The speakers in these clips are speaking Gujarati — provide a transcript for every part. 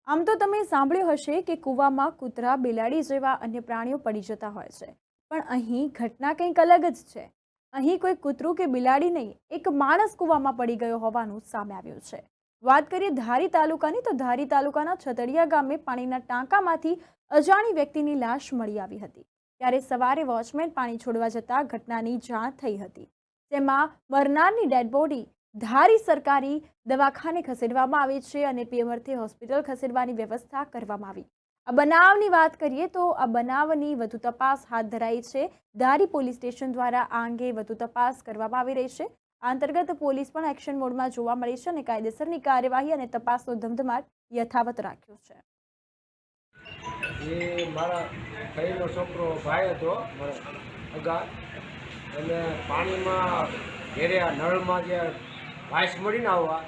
આમ તો તમે સાંભળ્યું હશે કે કૂવામાં કૂતરા, બિલાડી જેવા અન્ય પ્રાણીઓ પડી જતા હોય છે, પણ અહીં ઘટના કંઈક અલગ જ છે। અહીં કોઈ કૂતરું કે બિલાડી નહીં, એક માણસ કૂવામાં પડી ગયો હોવાનું સામે આવ્યું છે। વાત કરીએ ધારી તાલુકાની, તો ધારી તાલુકાના છતડિયા ગામે પાણીના ટાંકામાંથી અજાણી વ્યક્તિની લાશ મળી આવી હતી। ત્યારે સવારે વોચમેન પાણી છોડવા જતા ઘટનાની જાણ થઈ હતી, જેમાં મરનારની ડેડ બોડી ધારી સરકારી દવાખાને ખસેડવામાં આવી છે અને પીએમઆરથી હોસ્પિટલ ખસેડવાની વ્યવસ્થા કરવામાં આવી। આ બનાવની વાત કરીએ તો આ બનાવની વધુ તપાસ હાથ ધરાઈ છે। ધારી પોલીસ સ્ટેશન દ્વારા આ અંગે વધુ તપાસ કરવામાં આવી રહી છે। આ અંતર્ગત પોલીસ પણ એક્શન મોડમાં જોવા મળી છે અને કાયદેસરની કાર્યવાહી અને તપાસનો ધમધમાટ યથાવત રાખ્યો છે। એ મારા ભાઈનો છોકરો ભાઈ હતો મારા અગા, અને પાણીમાં ઘેરે નળમાં જે વાઇસ મળીને આવવા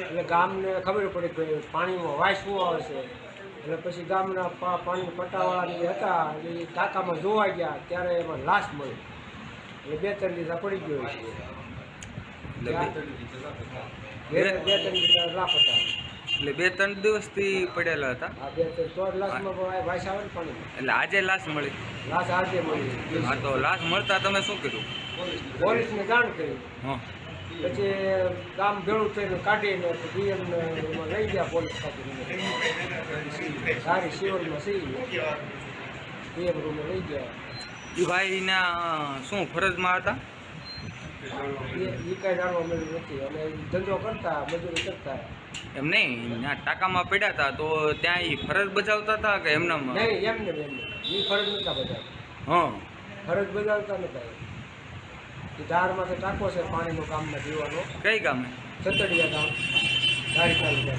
એટલે ગામને ખબર પડી કે પાણીમાં વાઇસ શું આવે છે। એટલે પછી ગામના પાણી પટાવાળા હતા એ ટાંકામાં જોવા ગયા ત્યારે એમાં લાશ મળી, એટલે 2-3 દિવસ પડી ગયો છે। ઘેરે 2-3 દિવસ લાપતા, એટલે 2-3 દિવસથી પડેલા હતા। આ 2-3 તો લાશમાં વાઇસ આવે ને પાણી, એટલે આજે લાશ મળી। લાશ આજે મળી। હા, તો લાશ મળતા તમે શું કર્યું? પોલીસને જાણ કરી, હા, પછી ગામ ભેળું થઈને કાઢીને પીએમને લઈ ગયા પોલીસ ખાતે, સારી સિવિલમાં સી પીએમ રૂમે લઈ ગયા। એ ભાઈના શું ફરજમાં હતા? એ કાંઈ જાણવા મળ્યું નથી, અને ધંધો કરતા, મજૂરી કરતા। એમ નહીં, ત્યાં ટાંકામાં પડ્યા હતા તો ત્યાં એ ફરજ બજાવતા હતા કે એમનામ? નહીં, એમને એ ફરજ નહોતા બજાવતા। હા, ફરજ બજાવતા નહોતા। એ ધારમાં ટાંકો છે પાણીનો ગામમાં જીવાનો, કઈ ગામે? છતડિયા ગામ, ધારી તાલુકા।